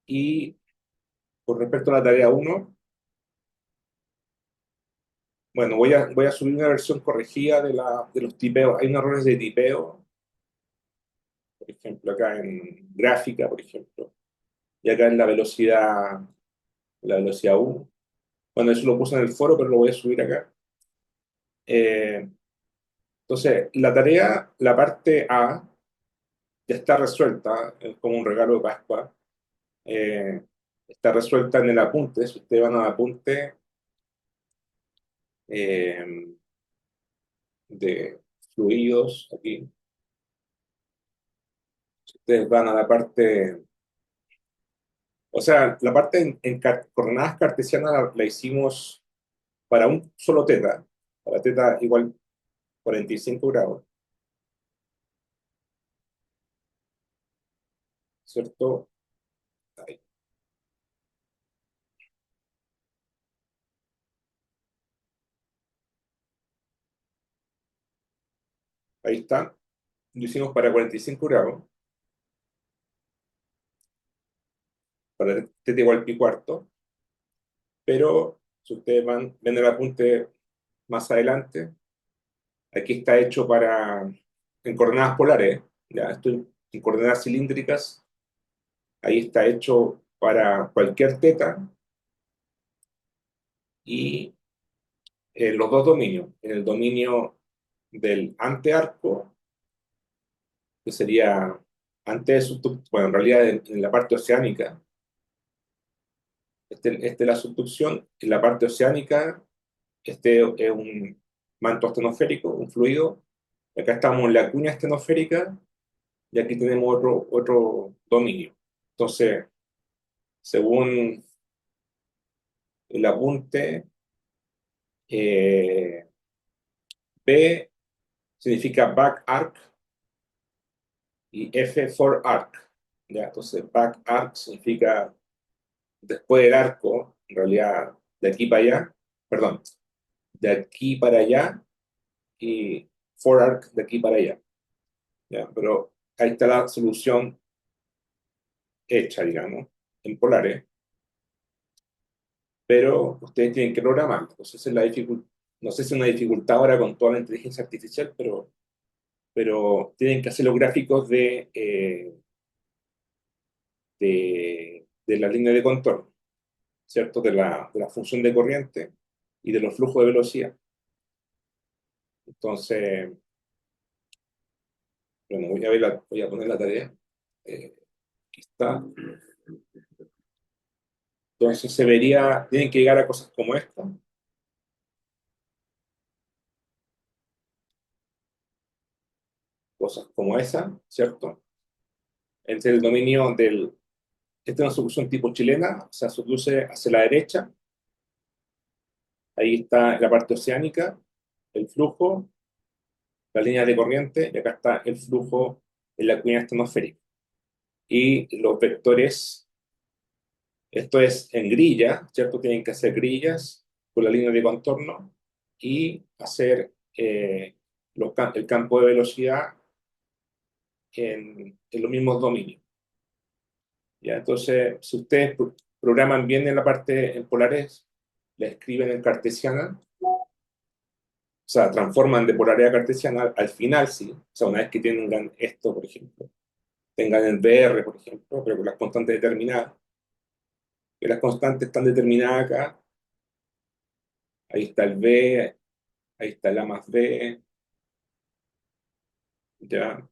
Y con respecto a la tarea uno, bueno, voy a subir una versión corregida de los tipeos. Hay unos errores de tipeo, por ejemplo, acá en gráfica, por ejemplo, y acá en la velocidad 1. Bueno, eso lo puse en el foro, pero lo voy a subir acá. Eh, entonces, la parte A, ya está resuelta, es como un regalo de Pascua. Eh, Está resuelta en el apunte. Si ustedes van al apunte eh, de fluidos, aquí, si ustedes van a la parte, o sea, la parte coordenadas cartesianas la hicimos para un solo teta, para teta igual 45 grados, ¿cierto? Ahí, ahí está. Lo hicimos para 45 grados, para teta igual pi cuarto, pero si ustedes ven el apunte más adelante, aquí está hecho en coordenadas polares, ya estoy en coordenadas cilíndricas, ahí está hecho para cualquier teta y en los dos dominios, en el dominio del antearco, que sería antes de subducción, bueno, en realidad en la parte oceánica, este es la subducción, en la parte oceánica, este es un manto astenosférico, un fluido, acá estamos en la cuña astenosférica y aquí tenemos otro dominio. Entonces, según el apunte, eh, B significa back arc y F for arc. ¿Ya? Entonces, back arc significa después del arco, en realidad de aquí para allá, perdón, de aquí para allá y for arc de aquí para allá. ¿Ya? Pero ahí está la solución hecha, digamos, en polares, pero ustedes tienen que programar. Entonces, esa es la dificultad. No sé si es una dificultad ahora con toda la inteligencia artificial, pero tienen que hacer los gráficos de la línea de contorno, ¿cierto? De la función de corriente y de los flujos de velocidad. Entonces, bueno, voy a poner la tarea. Aquí está. Entonces tienen que llegar a cosas como esta, cosas como esa, ¿cierto? Entre el dominio esta es una solución tipo chilena, o sea, subduce hacia la derecha, ahí está la parte oceánica, el flujo, la línea de corriente, y acá está el flujo en la cuña atmosférica. Y los vectores, esto es en grilla, ¿cierto? Tienen que hacer grillas con la línea de contorno y hacer el campo de velocidad en los mismos dominios. ¿Ya? Entonces, si ustedes programan bien en la parte en polares, la escriben en cartesiana, o sea, transforman de polaridad cartesiana al final, sí. O sea, una vez que tengan esto, por ejemplo, tengan el BR, por ejemplo, pero con las constantes determinadas, que las constantes están determinadas acá, ahí está el B, ahí está el A más B, ya.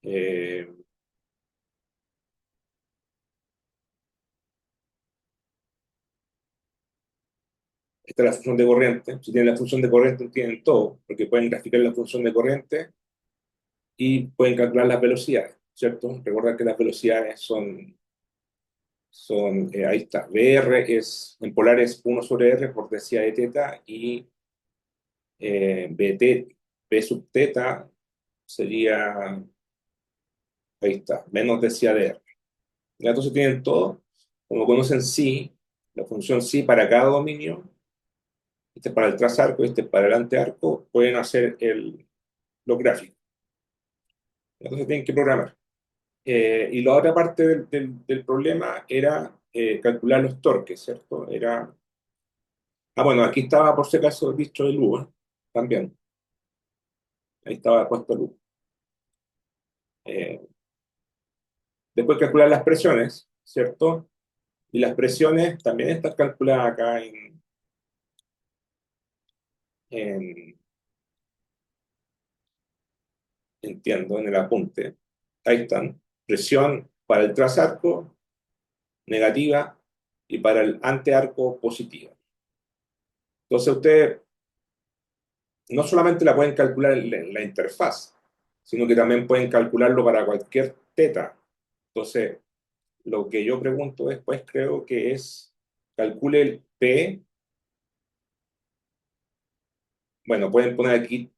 Eh, Esta es la función de corriente. Si tienen la función de corriente, tienen todo, porque pueden graficar la función de corriente y pueden calcular las velocidades, ¿cierto? Recuerda que las velocidades ahí está, BR en polar es 1 sobre R por densidad de teta y B sub teta sería, ahí está, menos densidad de R. Ya, entonces tienen todo, como conocen sí, la función sí para cada dominio, este es para el trazarco, este es para el antearco, pueden hacer los gráficos. Entonces tienen que programar. Y la otra parte del problema era calcular los torques, ¿cierto? Bueno, aquí estaba por si acaso dicho el U, ¿eh? También, ahí estaba puesto el U. Eh, Después calcular las presiones, ¿cierto? Y las presiones también están calculadas acá en- entiendo, en el apunte. Ahí están. Presión para el trasarco, negativa, y para el antearco, positiva. Entonces ustedes no solamente la pueden calcular en la interfaz, sino que también pueden calcularlo para cualquier teta. Entonces, lo que yo pregunto después creo que es, calcule el P, bueno, pueden poner aquí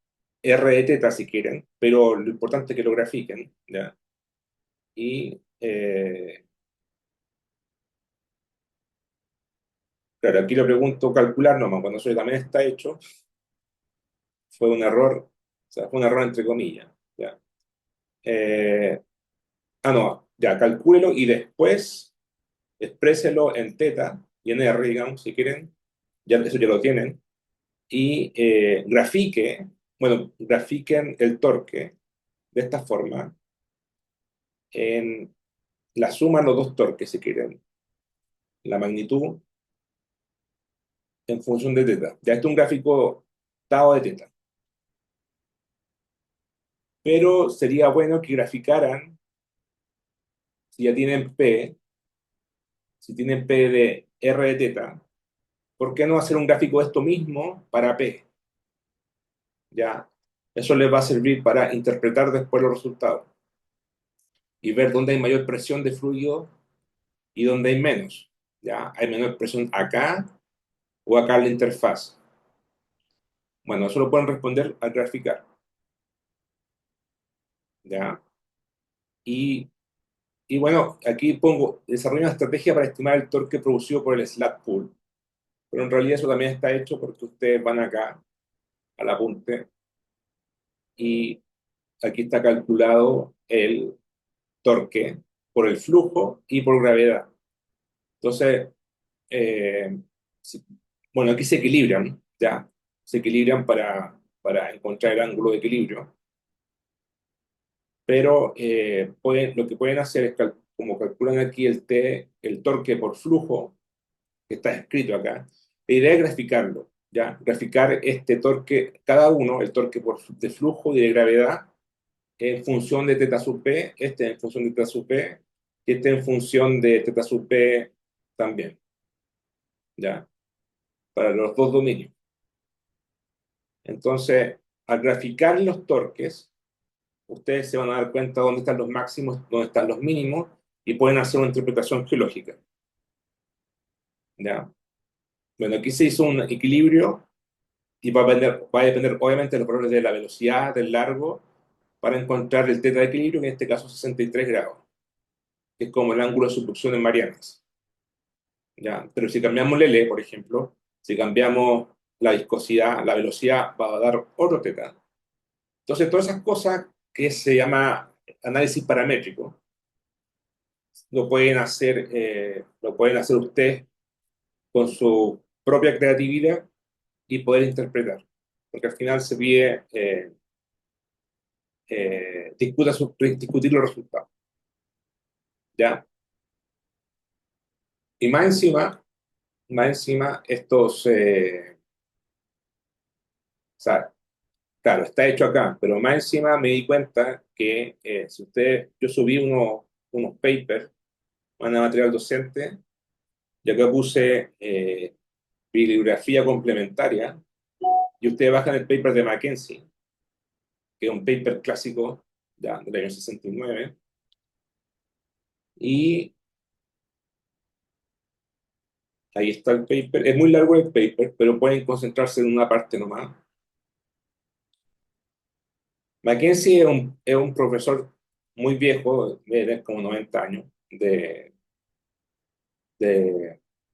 R de teta si quieren, pero lo importante es que lo grafiquen, ¿ya? Y, claro, aquí le pregunto calcular nomás, cuando eso también está hecho, fue un error, o sea, fue un error entre comillas, ¿ya? Eh, no, ya, calcúlelo y después expréselo en teta y en R, digamos, si quieren, ya eso ya lo tienen, y grafiquen el torque de esta forma, en la suma de los dos torques, si quieren, la magnitud en función de teta. Ya esto es un gráfico dado de teta, pero sería bueno que graficaran, si ya tienen P, si tienen P de R de teta, ¿por qué no hacer un gráfico de esto mismo para P? Ya, eso les va a servir para interpretar después los resultados y ver dónde hay mayor presión de fluido y dónde hay menos. Ya, hay menor presión acá o acá en la interfaz. Bueno, eso lo pueden responder al graficar. Ya, y, y bueno, aquí pongo, desarrolla una estrategia para estimar el torque producido por el slack pull. Pero en realidad eso también está hecho porque ustedes van acá al apunte y aquí está calculado el torque por el flujo y por gravedad. Entonces, eh, sí, bueno, aquí se equilibran, ¿ya? Se equilibran para encontrar el ángulo de equilibrio, pero lo que pueden hacer es, como calculan aquí el torque por flujo, que está escrito acá, la idea es graficarlo, ¿ya? Graficar este torque, cada uno, el torque de flujo y de gravedad, en función de teta sub p, este en función de teta sub p, y este en función de teta sub p también, ¿ya? Para los dos dominios. Entonces, al graficar los torques, ustedes se van a dar cuenta dónde están los máximos, dónde están los mínimos, y pueden hacer una interpretación geológica, ¿ya? Bueno, aquí se hizo un equilibrio y va a depender obviamente de los valores de la velocidad, del largo, para encontrar el teta de equilibrio, que en este caso 63 grados, que es como el ángulo de subducción en Marianas, ¿ya? Pero si cambiamos el L, por ejemplo, si cambiamos la viscosidad, la velocidad va a dar otro teta. Entonces, todas esas cosas que se llama análisis paramétrico, lo pueden hacer ustedes con su propia creatividad y poder interpretar. Porque al final se pide discutir los resultados. ¿Ya? Y más encima o sea, claro, está hecho acá, pero más encima me di cuenta que si ustedes, yo subí unos papers, una material docente, y acá puse bibliografía complementaria, y ustedes bajan el paper de Mackenzie, que es un paper clásico ya, del año 69, y ahí está el paper. Es muy largo el paper, pero pueden concentrarse en una parte nomás. Mackenzie es un profesor muy viejo, de tener como 90 años, de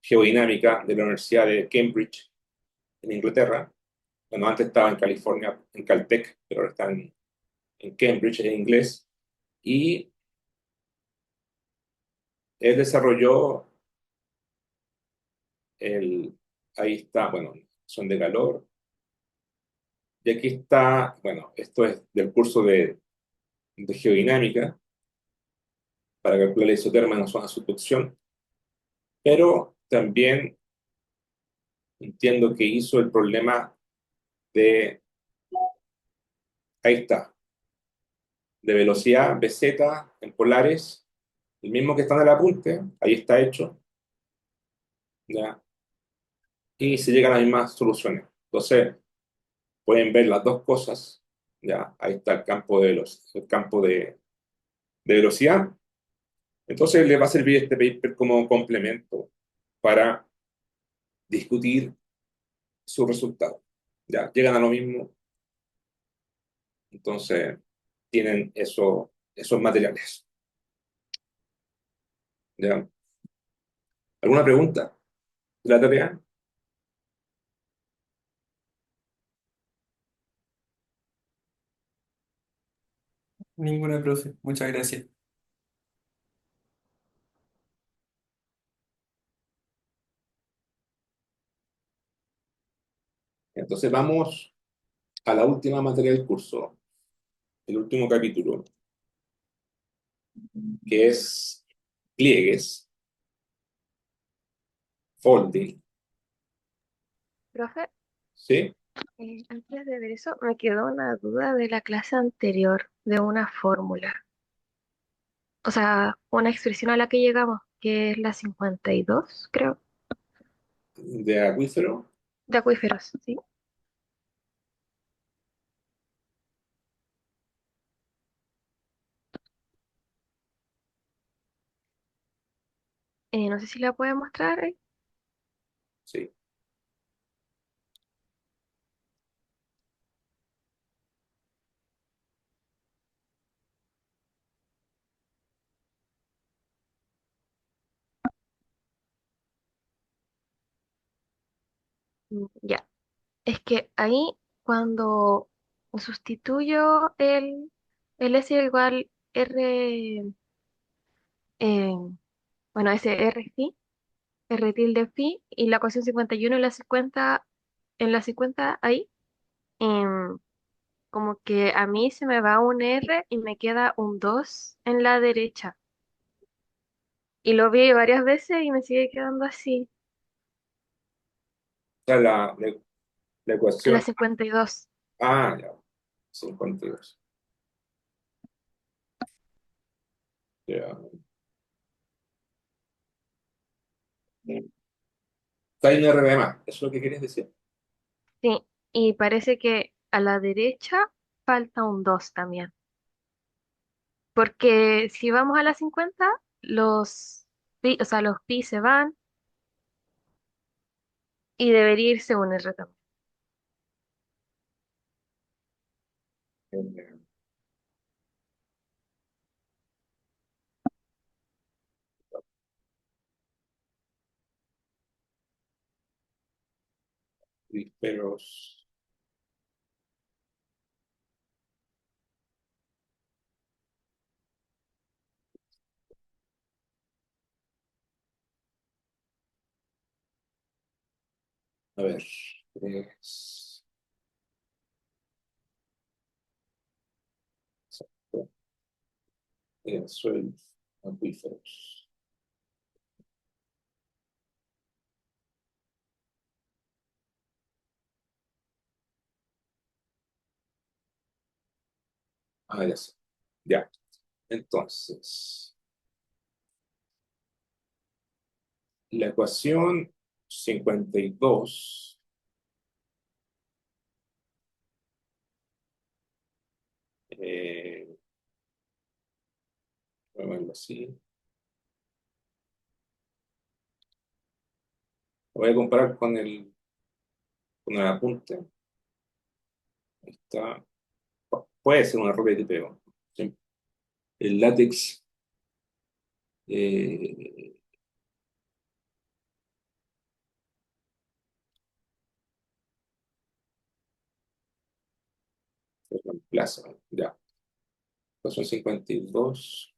geodinámica de la Universidad de Cambridge, en Inglaterra. Bueno, antes estaba en California, en Caltech, pero ahora está en Cambridge, en inglés. Y Él desarrolló el, ahí está, bueno, son de calor. Y aquí está, bueno, esto es del curso de geodinámica para calcular la isoterma en una zona de subducción, pero también entiendo que hizo el problema de, ahí está, de velocidad BZ en polares, el mismo que está en el apunte, ahí está hecho, ¿ya? Y se llegan a las mismas soluciones. Entonces, pueden ver las dos cosas, ¿ya? Ahí está el campo el campo de velocidad. Entonces, le va a servir este paper como complemento para discutir su resultado. ¿Ya? Llegan a lo mismo, entonces tienen esos materiales. ¿Ya? ¿Alguna pregunta de la tarea? Ninguna, profe. Muchas gracias. Entonces vamos a la última materia del curso, el último capítulo, que es pliegues, folding, Profe, ¿sí? antes de ver eso, me quedó una duda de la clase anterior, de una fórmula. O sea, una expresión a la que llegamos, que es la 52, creo, De acuífero. de acuíferos, ¿sí? No sé si la puede mostrar. Sí. Ya, es que ahí cuando sustituyo el S igual R, eh, bueno, ese R phi, R tilde phi, y la ecuación 51 en la 50 ahí. em, Como que a mí se me va un R y me queda un 2 en la derecha. Y lo vi varias veces y me sigue quedando así. Está la En la ecuación. 52. Ah, ya, 52. Ya. Está en R de más, ¿eso es lo que querías decir? Sí, y parece que a la derecha falta un 2 también. Porque si vamos a la 50 o sea, los pi se van y debería irse un R también. Eh, Acuíferos. A ver. Es, exacto, suelos acuíferos. Ah, ya sé. Ya. Entonces, la ecuación 52, voy a verlo así. Lo voy a comparar con el apunte. Está, puede ser un error de tipeo. Sí. El látex, eh, se reemplaza. Ya. Ecuación 52.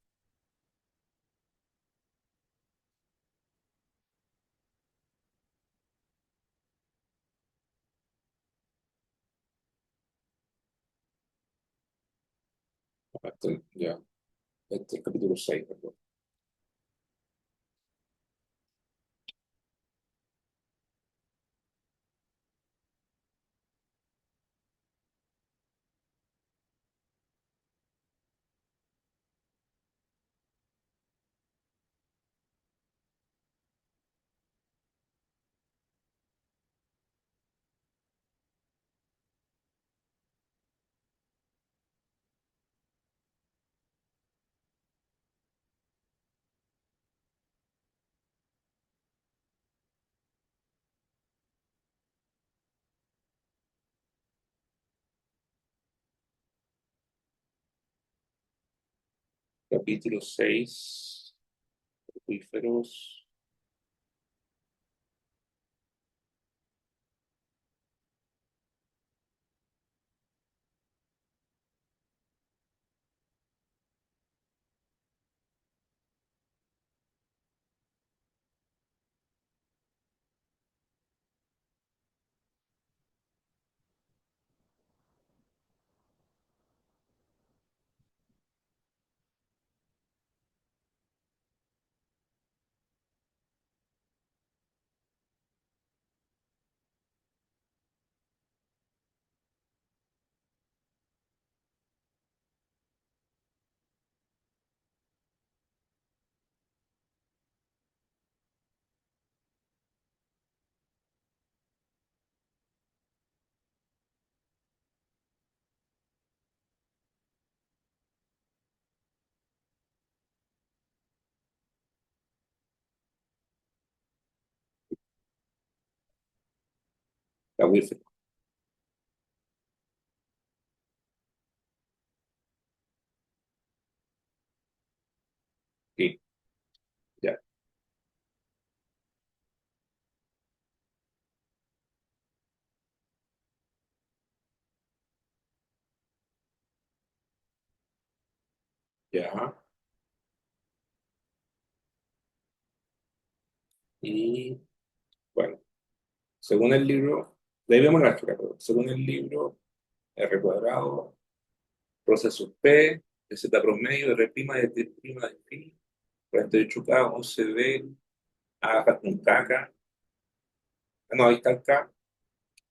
Ya, este es el capítulo 6, perdón. Capítulo 6, acuíferos. Acuíferos. Sí, ya, ya. Y bueno, según el libro, de ahí vemos la gráfica, pero según el libro, R cuadrado, proceso P, de Z promedio, R prima, de T prima, de pi, 48K, 11B, A con K, no, ahí está el K,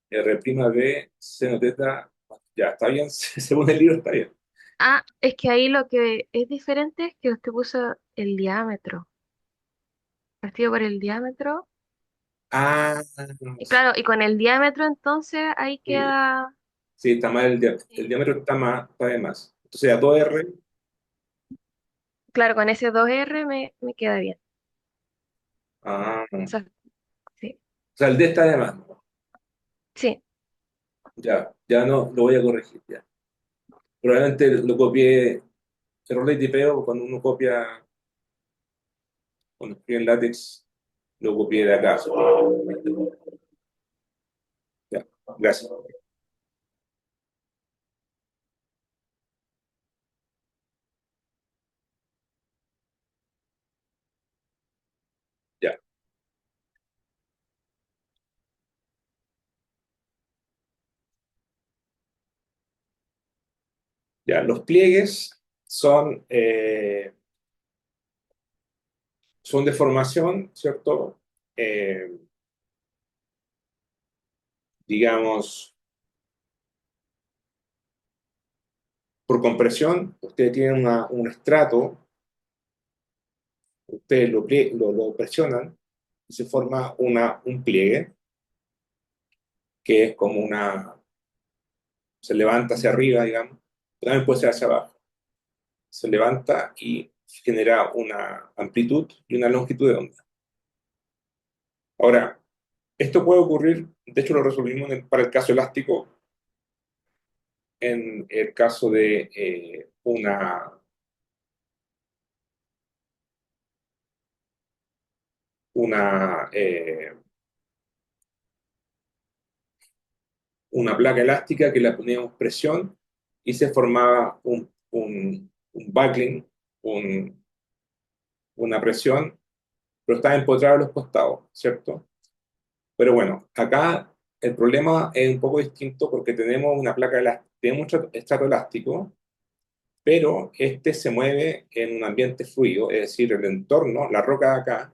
R prima B, seno teta, ya, está bien, según el libro está bien. Ah, es que ahí lo que es diferente es que usted puso el diámetro, partido por el diámetro. Ah, Y claro, y con el diámetro entonces ahí sí, queda, sí, está mal el sí. diámetro está más, está de más. Entonces, a 2R, Claro, con ese 2R me queda bien. O o sea, sí, sea, el D está de más. sí, Ya, ya no, lo voy a corregir, ya. Probablemente lo copié, error de tipeo, cuando uno copia, cuando escribe en látex, lo copié de acá. Ya, gracias. Ya, ya. Los pliegues son de formación, ¿cierto? Eh, digamos, por compresión, ustedes tienen un estrato, ustedes lo presionan y se forma un pliegue que es como se levanta hacia arriba, digamos, pero también puede ser hacia abajo. Se levanta y genera una amplitud y una longitud de onda. Ahora, esto puede ocurrir, de hecho lo resolvimos para el caso elástico, en el caso de una, eh, una placa elástica que la poníamos presión y se formaba un buckling, un- una presión, pero estaba empotrado a los costados, ¿cierto? Pero bueno, acá el problema es un poco distinto porque tenemos una placa elástica, tenemos un estrato elástico pero este se mueve en un ambiente fluido, es decir, el entorno, la roca de acá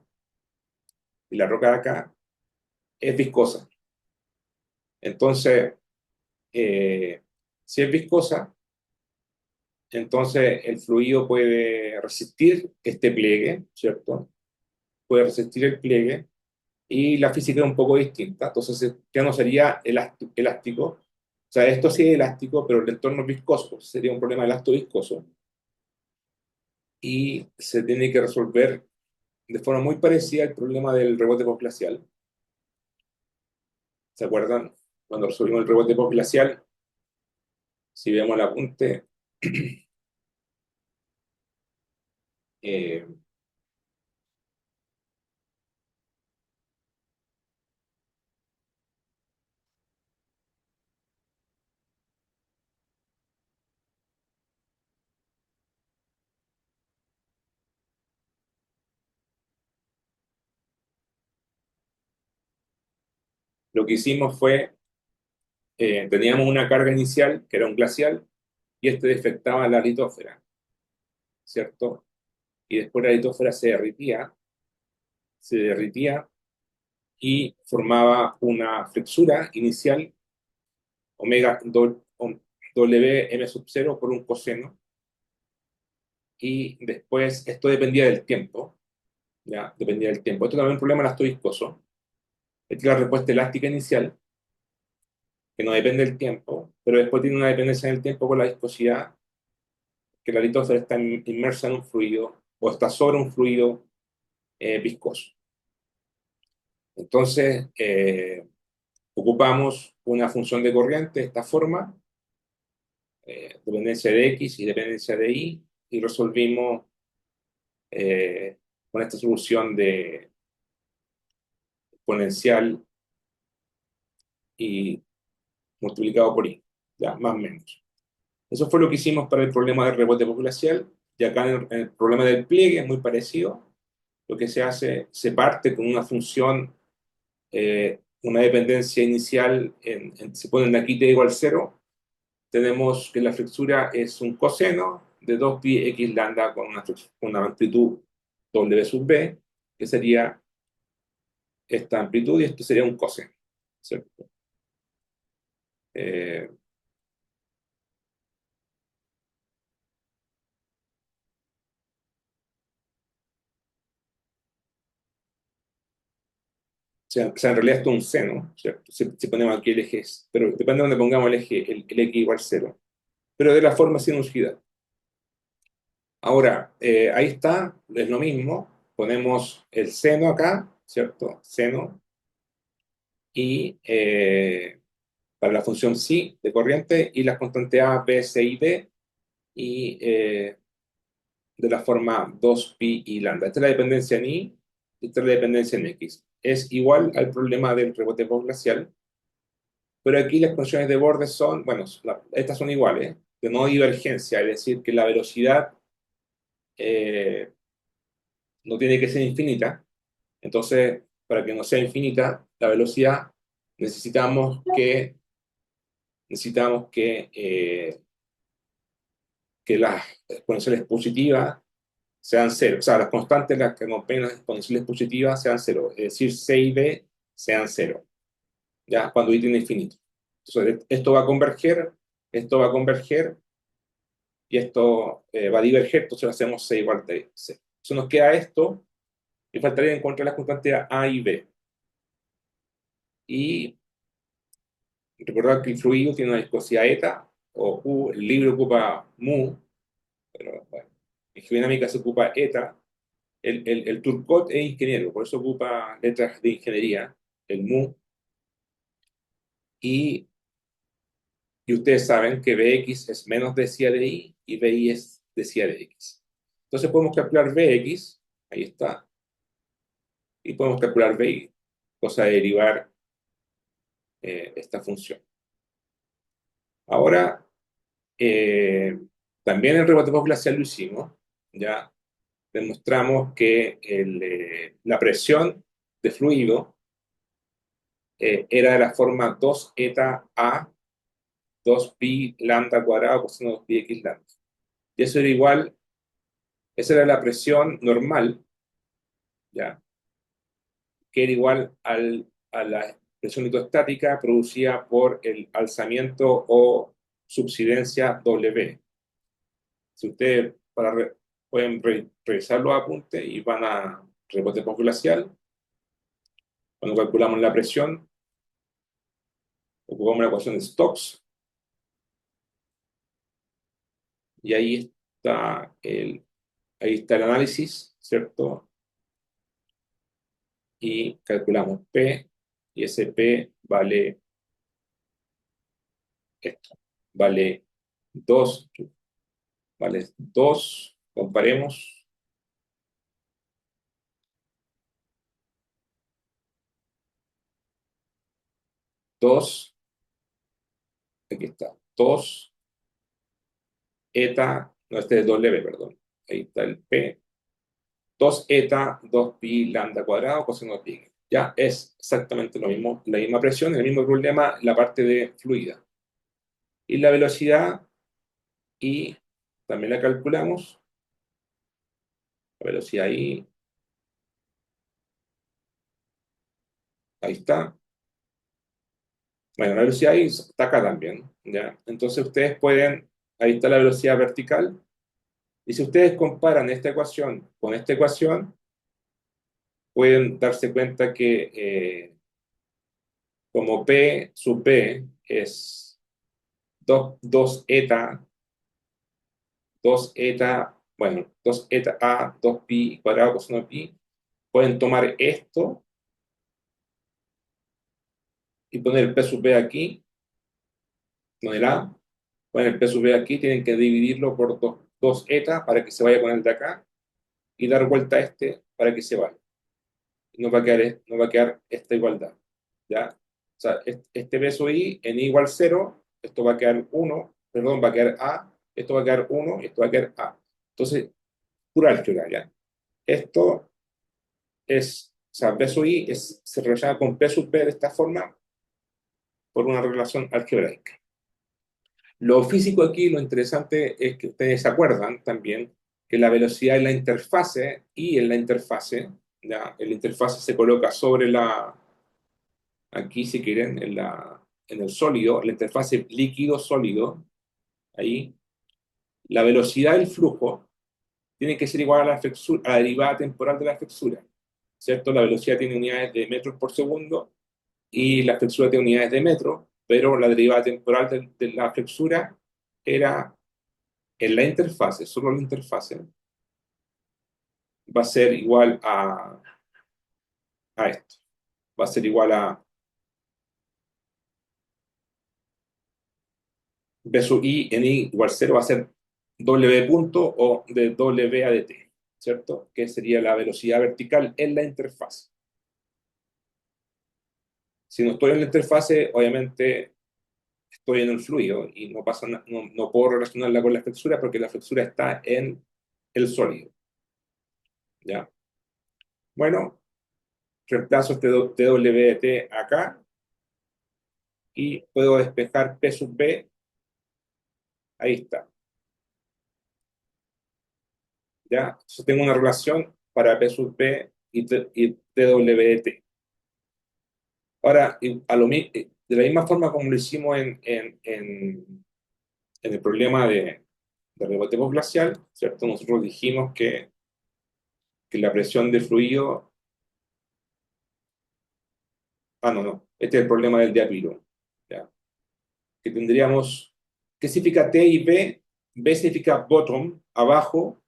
y la roca de acá es viscosa. Entonces, si es viscosa, entonces el fluido puede resistir este pliegue, ¿cierto? Puede resistir el pliegue y la física es un poco distinta. Entonces ya no sería elástico. O sea, esto sí es elástico, pero el entorno es viscoso. Sería un problema elasto-viscoso. Y se tiene que resolver de forma muy parecida al problema del rebote postglacial. ¿Se acuerdan? Cuando resolvimos el rebote postglacial, si vemos el apunte, eh, lo que hicimos fue, teníamos una carga inicial, que era un glacial, y este defectaba la litósfera, ¿cierto? Y después la litósfera se derritía y formaba una flexura inicial, omega WM sub 0 por un coseno, y después esto dependía del tiempo, ya, dependía del tiempo. Esto también es un problema elastoviscoso. Esta es la respuesta elástica inicial, que no depende del tiempo, pero después tiene una dependencia en el tiempo con la viscosidad, que la litósfera está inmersa en un fluido o está sobre un fluido viscoso. Entonces, ocupamos una función de corriente de esta forma, dependencia de X y dependencia de Y resolvimos con esta solución de exponencial y multiplicado por Y, ya, más o menos. Eso fue lo que hicimos para el problema del rebote postglacial, y acá en el problema del pliegue es muy parecido. Lo que se hace, se parte con una función, una dependencia inicial, se ponen aquí t igual 0, tenemos que la flexura es un coseno de 2pi x lambda con una amplitud w sub b, que sería esta amplitud, y esto sería un coseno, ¿cierto? Eh, o sea, en realidad esto es un seno, ¿cierto? Si ponemos aquí el eje, pero depende de donde pongamos el eje, el x igual 0, pero de la forma sinusoidal. Ahora, ahí está, es lo mismo, ponemos el seno acá, ¿cierto? Seno, y para la función psi de corriente, y las constantes A, B, C y D, y de la forma 2pi y lambda. Esta es la dependencia en Y, esta es la dependencia en X. Es igual al problema del rebote postglacial, pero aquí las condiciones de borde son, bueno, estas son iguales, de no divergencia, es decir, que la velocidad eh, no tiene que ser infinita. Entonces, para que no sea infinita la velocidad, necesitamos que las exponenciales positivas sean cero. O sea, las constantes, las que acompañan las exponenciales positivas, sean cero. Es decir, C y D sean cero, ¿ya? Cuando y tiene infinito. Entonces, esto va a converger, y esto va a diverger, entonces lo hacemos C igual de C. Entonces nos queda esto, y faltaría encontrar las constantes A y B. Y recordar que el fluido tiene una viscosidad eta, o U, el libro ocupa mu, pero bueno, en geodinámica se ocupa eta. El Turcot es ingeniero, por eso ocupa letras de ingeniería, el mu, y, y ustedes saben que Bx es menos decía de y Bi es decía de x. Entonces podemos calcular Bx, ahí está, y podemos calcular Bi, cosa de derivar esta función. Ahora, también el rebote postglacial lo hicimos, ya demostramos que la presión de fluido era de la forma 2 eta a 2 pi lambda cuadrado coseno 2 pi x lambda. Y eso era igual, esa era la presión normal, ¿ya? Que era igual a la presión hidrostática producida por el alzamiento o subsidencia W. Si ustedes pueden revisar los apuntes y van a rebote postglacial, cuando calculamos la presión, ocupamos la ecuación de Stokes, y ahí está el análisis, ¿cierto? Y calculamos P, y ese P vale esto, vale 2, vale 2, comparemos, 2, aquí está, 2 eta, no, este es W, perdón, ahí está el P, 2 eta, 2 pi lambda cuadrado, coseno de pi. Ya es exactamente lo mismo, la misma presión, el mismo problema, la parte de fluida. Y la velocidad, y también la calculamos, la velocidad ahí está. Bueno, la velocidad ahí está acá también, ¿ya? Entonces ustedes pueden, ahí está la velocidad vertical, y si ustedes comparan esta ecuación con esta ecuación, pueden darse cuenta que como P sub P es 2 eta, 2 eta, bueno, 2 eta A, 2 pi cuadrado coseno de pi, pueden tomar esto y poner el P sub B aquí, poner A, poner el P sub B aquí, tienen que dividirlo por 2 eta para que se vaya con el de acá, y dar vuelta a este para que se vaya. No va a quedar esta igualdad, ¿ya? O sea, este peso I en I igual 0, esto va a quedar 1, perdón, va a quedar A, esto va a quedar 1 y esto va a quedar A. Entonces, pura álgebra, ¿ya? Esto o sea, peso I se relaciona con P sub P de esta forma por una relación algebraica. Lo físico aquí, lo interesante es que ustedes se acuerdan también que la velocidad en la interfase y en la interfase, ¿ya? En la interfase se coloca sobre aquí si quieren, en el sólido, la interfase líquido-sólido, ahí, la velocidad del flujo tiene que ser igual a a la derivada temporal de la flexura, ¿cierto? La velocidad tiene unidades de metros por segundo y la flexura tiene unidades de metro, pero la derivada temporal de la flexura era en la interfase, solo la interfase, va a ser igual a esto. Va a ser igual a B sub I en I igual 0 va a ser W punto o de W a de T, ¿cierto? Que sería la velocidad vertical en la interfase. Si no estoy en la interfase, obviamente estoy en el fluido y no pasa no puedo relacionarla con la flexura porque la flexura está en el sólido, ¿ya? Bueno, reemplazo este TWT acá y puedo despejar P sub B, ahí está, ¿ya? Entonces tengo una relación para P sub B y TWT. Ahora, de la misma forma como lo hicimos en el problema de rebote glacial, ¿cierto? Nosotros dijimos que la presión de fluido, no, este es el problema del diapiro, ¿ya? Que tendríamos, ¿qué significa T y B? B significa bottom, abajo,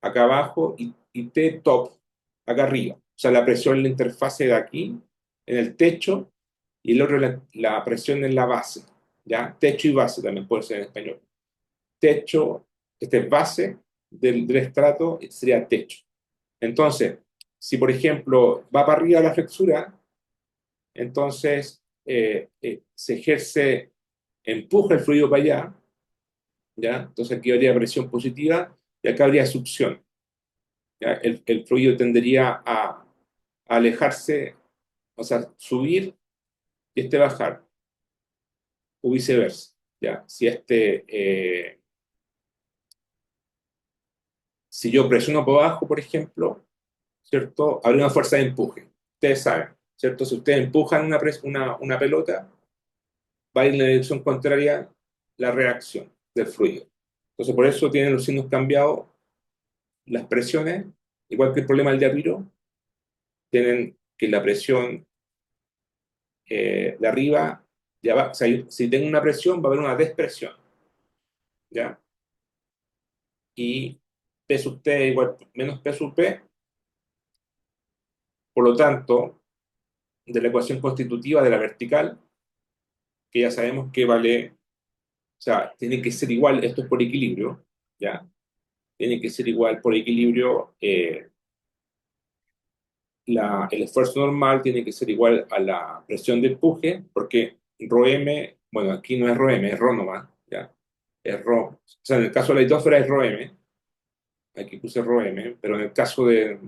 acá abajo, y T top, acá arriba. O sea, la presión en la interfase de aquí, en el techo, y el otro la presión en la base, ¿ya? Techo y base también puede ser en español. Techo, este es base del estrato, sería techo. Entonces, si por ejemplo va para arriba la flexura, entonces se ejerce, empuja el fluido para allá, ¿ya? Entonces aquí habría presión positiva y acá habría succión, ¿ya? El fluido tendería a alejarse, o sea, subir y este bajar, o viceversa, ¿ya? Si Si yo presiono por abajo, por ejemplo, ¿cierto? Habría una fuerza de empuje. Ustedes saben, ¿cierto? Si ustedes empujan una pelota, va a ir en la dirección contraria la reacción del fluido. Entonces, por eso tienen los signos cambiados, las presiones, igual que el problema del diapiro, tienen que la presión de arriba, ya va, o sea, si tengo una presión, va a haber una despresión, ¿ya? Y P sub T igual menos P sub P, por lo tanto, de la ecuación constitutiva de la vertical, que ya sabemos que vale, o sea, tiene que ser igual, esto es por equilibrio, ¿ya? Tiene que ser igual por equilibrio, el esfuerzo normal tiene que ser igual a la presión de empuje, porque ρm, bueno, aquí no es ρm, es ρ nomás, ¿ya? Es ρ, o sea, en el caso de la litósfera es ρm, aquí puse ρm, pero en el caso de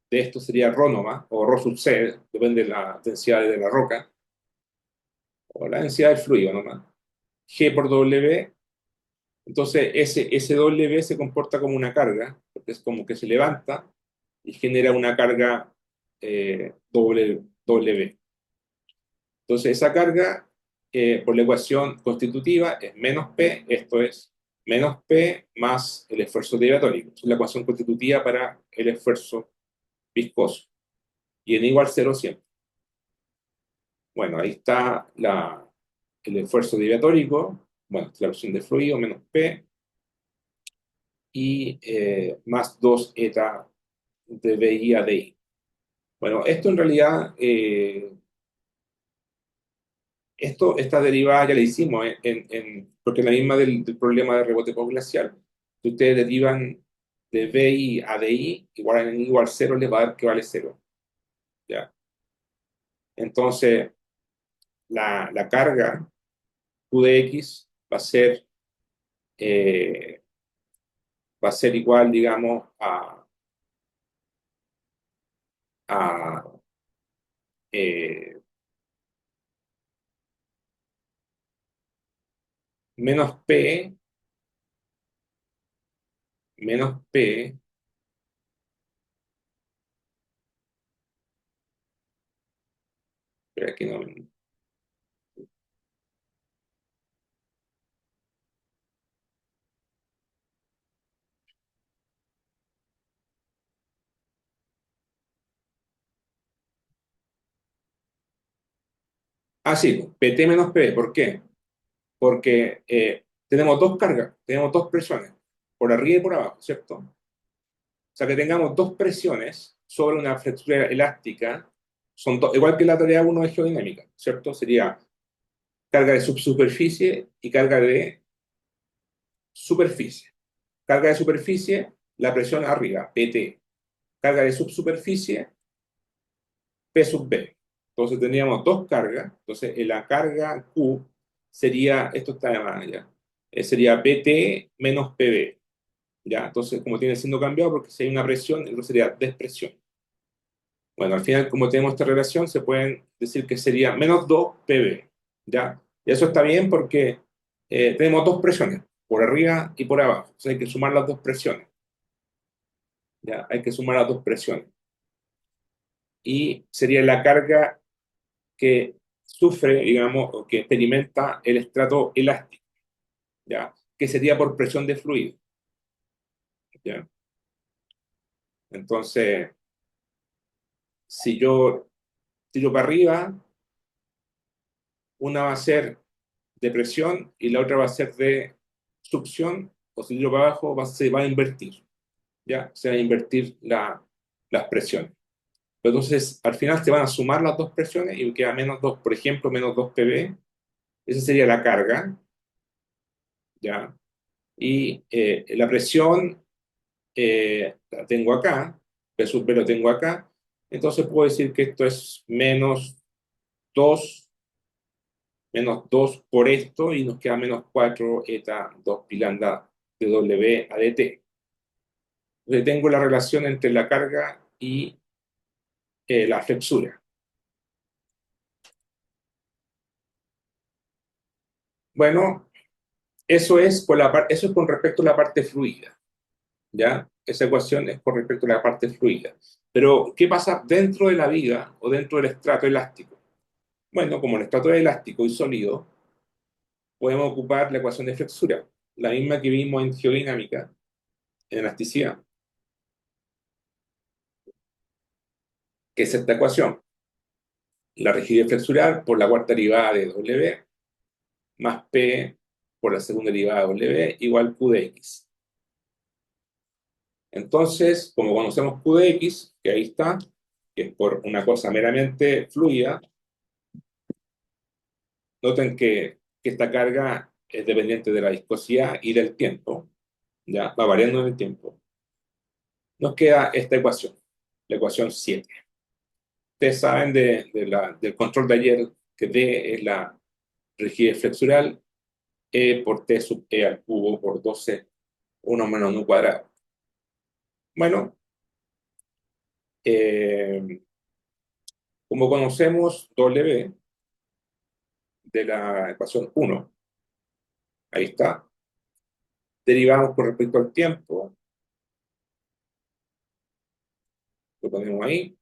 esto sería ρ nomás, o ρ sub c, depende de la densidad de la roca, o la densidad del fluido nomás. G por W, entonces ese W se comporta como una carga, porque es como que se levanta y genera una carga W. Entonces esa carga, por la ecuación constitutiva, es menos P, esto es menos P más el esfuerzo diatónico. Es la ecuación constitutiva para el esfuerzo viscoso. Y n igual 0 siempre. Bueno, ahí está el esfuerzo diatónico, bueno, la presión de fluido menos P, y más 2 eta de BI a DI. Bueno, esto en realidad, esta derivada ya la hicimos, porque es la misma del problema de rebote postglacial. Si ustedes derivan de BI a DI, igual a N igual 0, les va a dar que vale 0. ¿Ya? Entonces, la carga Q de X eh, va a ser igual, digamos, a eh, menos P, menos P, pero aquí no. Ah, sí, PT menos P, ¿por qué? Porque tenemos dos cargas, tenemos dos presiones, por arriba y por abajo, ¿cierto? O sea, que tengamos dos presiones sobre una flexura elástica, igual que la tarea 1 de geodinámica, ¿cierto? Sería carga de subsuperficie y carga de superficie. Carga de superficie, la presión arriba, PT. Carga de subsuperficie, P sub B. Entonces tendríamos dos cargas. Entonces en la carga Q sería, esto está de más ya, sería PT menos PB. ¿Ya? Entonces, como tiene siendo cambiado, porque si hay una presión, entonces sería despresión. Bueno, al final, como tenemos esta relación, se pueden decir que sería menos 2 PB. ¿Ya? Y eso está bien porque tenemos dos presiones, por arriba y por abajo. Entonces hay que sumar las dos presiones. ¿Ya? Hay que sumar las dos presiones. Y sería la carga que sufre, digamos, o que experimenta el estrato elástico, ¿ya? Que sería por presión de fluido, ¿ya? Entonces, si yo tiro para arriba, una va a ser de presión y la otra va a ser de succión, o si tiro para abajo, se va a invertir, ¿ya? Se va a invertir las presiones. Entonces, al final se van a sumar las dos presiones y queda menos 2, por ejemplo, menos 2 PB. Esa sería la carga, ¿ya? Y la presión la tengo acá, P sub B lo tengo acá, entonces puedo decir que esto es menos 2 por esto, y nos queda menos 4 eta 2 pi lambda de W a dt. Entonces tengo la relación entre la carga y la flexura. Bueno, eso es con respecto a la parte fluida. ¿Ya? Esa ecuación es con respecto a la parte fluida. Pero, ¿qué pasa dentro de la viga o dentro del estrato elástico? Bueno, como el estrato es elástico y sólido, podemos ocupar la ecuación de flexura, la misma que vimos en geodinámica, en elasticidad, que es esta ecuación. La rigidez flexural por la cuarta derivada de W más P por la segunda derivada de W igual Q de X. Entonces, como conocemos Q de X, que ahí está, que es por una cosa meramente fluida, noten que esta carga es dependiente de la viscosidad y del tiempo, ya va variando en el tiempo. Nos queda esta ecuación, la ecuación 7. Ustedes saben del control de ayer que D es la rigidez flexural, E por T sub E al cubo por 12, 1 menos 1 cuadrado. Bueno, como conocemos W de la ecuación 1, ahí está, derivamos con respecto al tiempo, lo ponemos ahí,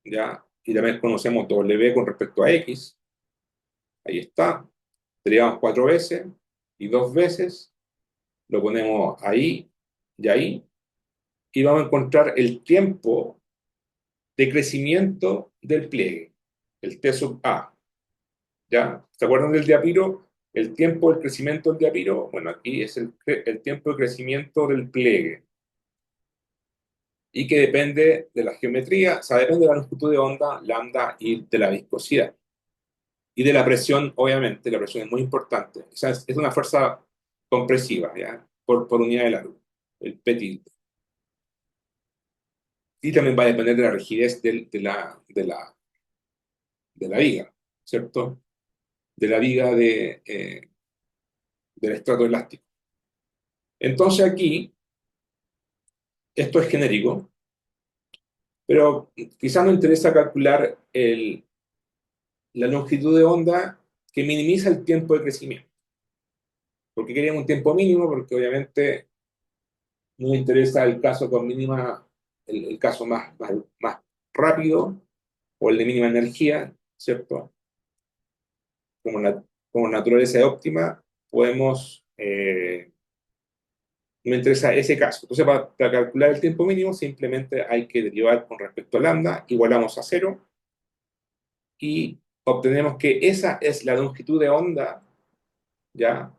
¿ya? Y también conocemos W con respecto a X, ahí está, derivamos 4 veces y 2 veces, lo ponemos ahí y ahí, y vamos a encontrar el tiempo de crecimiento del pliegue, el T sub A, ¿ya? ¿Se acuerdan del diapiro? El tiempo del crecimiento del diapiro, bueno, aquí es el tiempo de crecimiento del pliegue, y que depende de la geometría, o sea, depende de la longitud de onda, lambda, y de la viscosidad. Y de la presión, obviamente, la presión es muy importante. O sea, es una fuerza compresiva, ¿ya? Por unidad de largo, el P tilde. Y también va a depender de la rigidez de la viga, ¿cierto? De la viga del estrato elástico. Entonces aquí, esto es genérico, pero quizás nos interesa calcular la longitud de onda que minimiza el tiempo de crecimiento. ¿Por qué queríamos un tiempo mínimo? Porque obviamente nos interesa el caso con mínima, el caso más rápido o el de mínima energía, ¿cierto? Como naturaleza óptima, podemos, me interesa ese caso. Entonces, para calcular el tiempo mínimo, simplemente hay que derivar con respecto a lambda, igualamos a cero, y obtenemos que esa es la longitud de onda, ¿ya?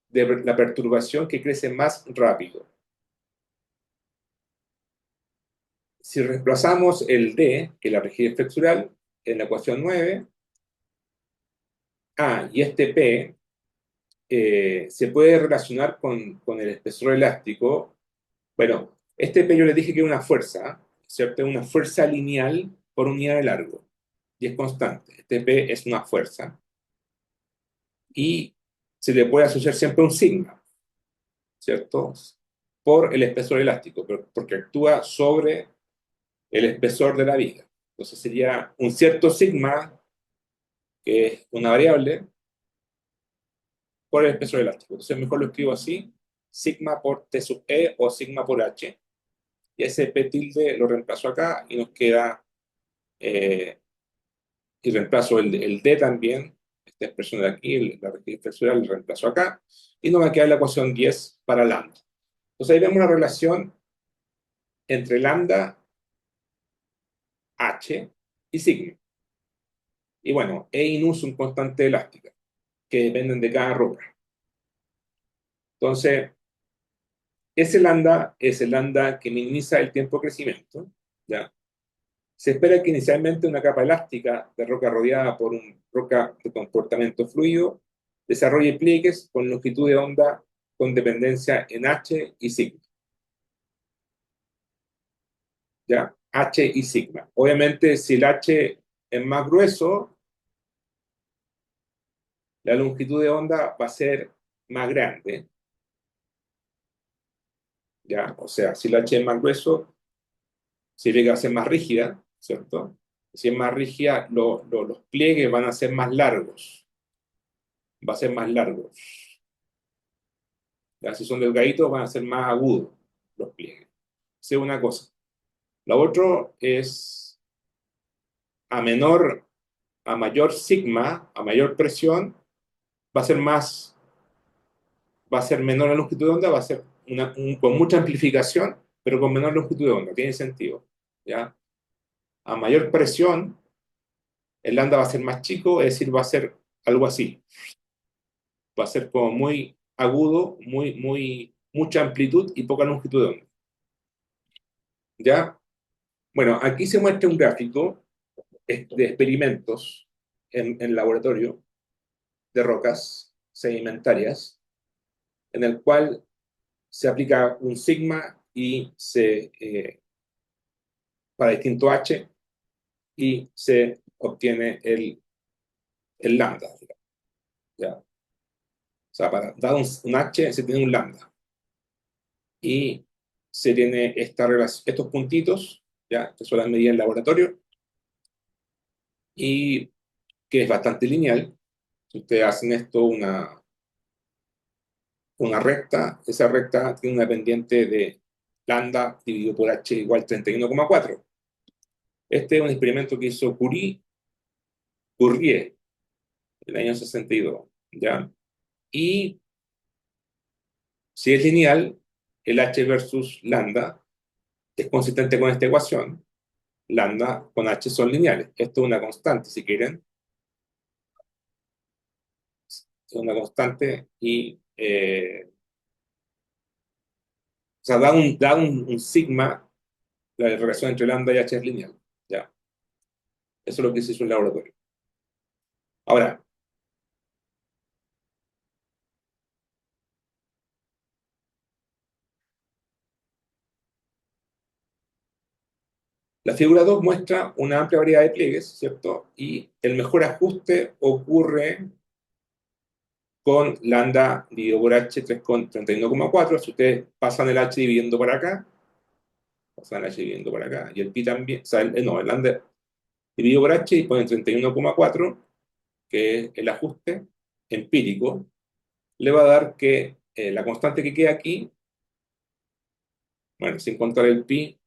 De la perturbación que crece más rápido. Si reemplazamos el D, que es la rigidez flexural, en la ecuación 9, y este P se puede relacionar con el espesor elástico. Bueno, este P yo les dije que es una fuerza, ¿cierto? Es una fuerza lineal por unidad de largo y es constante. Este P es una fuerza y se le puede asociar siempre un sigma, ¿cierto? Por el espesor elástico, porque actúa sobre el espesor de la viga. Entonces sería un cierto sigma, que es una variable, por el espesor elástico. Entonces mejor lo escribo así, sigma por T sub E o sigma por H. Y ese P tilde lo reemplazo acá y nos queda, y reemplazo el D también, esta expresión de aquí, la rigidez flexural, lo reemplazo acá, y nos va a quedar la ecuación 10 para lambda. Entonces ahí vemos una relación entre lambda, H y sigma. Y bueno, E y nu son constantes elásticas que dependen de cada roca. Entonces, ese lambda es el lambda que minimiza el tiempo de crecimiento, ¿ya? Se espera que inicialmente una capa elástica de roca rodeada por una roca de comportamiento fluido desarrolle pliegues con longitud de onda con dependencia en H y sigma, ¿ya? H y sigma. Obviamente, si el H es más grueso, la longitud de onda va a ser más grande, ¿ya? O sea, si el H es más grueso, significa que va a ser más rígida, ¿cierto? Si es más rígida, los pliegues van a ser más largos, va a ser más largo. Ya, si son delgaditos van a ser más agudos los pliegues. Esa es una cosa. Lo otro es a menor, a mayor sigma, a mayor presión, va a ser más, va a ser menor la longitud de onda, va a ser con mucha amplificación, pero con menor longitud de onda. Tiene sentido. ¿Ya? A mayor presión, el lambda va a ser más chico, es decir, va a ser algo así. Va a ser como muy agudo, mucha amplitud y poca longitud de onda. ¿Ya? Bueno, aquí se muestra un gráfico de experimentos en laboratorio de rocas sedimentarias, en el cual se aplica un sigma y para distinto h y se obtiene el lambda. ¿Ya? O sea, para dar un h se tiene un lambda. Y se tiene estos puntitos, ¿ya? Que son las medidas en laboratorio, y que es bastante lineal. Si ustedes hacen esto una recta, esa recta tiene una pendiente de lambda dividido por h igual 31,4. Este es un experimento que hizo Curie en el año 62, ¿ya? Y si es lineal, el h versus lambda es consistente con esta ecuación. Lambda con h son lineales. Esto es una constante, si quieren. Es una constante y o sea, da un sigma, la relación entre lambda y h es lineal. ¿Ya? Eso es lo que se hizo en el laboratorio. Ahora, la figura 2 muestra una amplia variedad de pliegues, ¿cierto? Y el mejor ajuste ocurre con lambda dividido por h 3,31,4. Si ustedes pasan el h dividiendo por acá, pasan el h dividiendo por acá, y el pi también, o sea, no, el lambda dividido por h y ponen 31,4, que es el ajuste empírico, le va a dar que la constante que queda aquí, bueno, sin contar el pi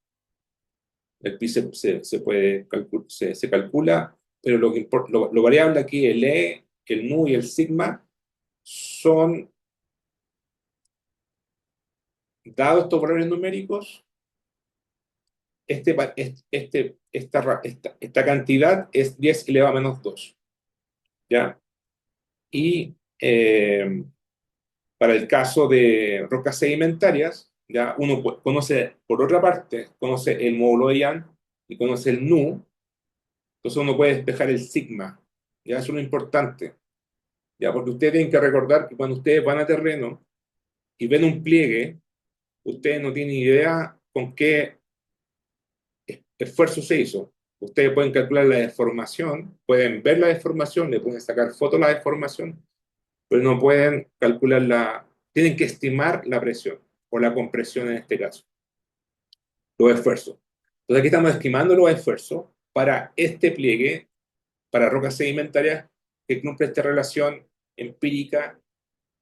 se puede se calcula, pero lo, que lo variable aquí, el e, el nu y el sigma, son, dados estos valores numéricos, esta cantidad es 10 elevado a menos 2, ¿ya? Y para el caso de rocas sedimentarias, ya uno conoce, por otra parte, conoce el módulo de Young y conoce el nu, entonces uno puede despejar el sigma, ya eso es lo importante, ya porque ustedes tienen que recordar que cuando ustedes van a terreno y ven un pliegue, ustedes no tienen idea con qué esfuerzo se hizo. Ustedes pueden calcular la deformación, pueden ver la deformación, le pueden sacar fotos de la deformación, pero no pueden calcular tienen que estimar la presión o la compresión en este caso, los esfuerzos. Entonces aquí estamos estimando los esfuerzos para este pliegue, para rocas sedimentarias que cumple esta relación empírica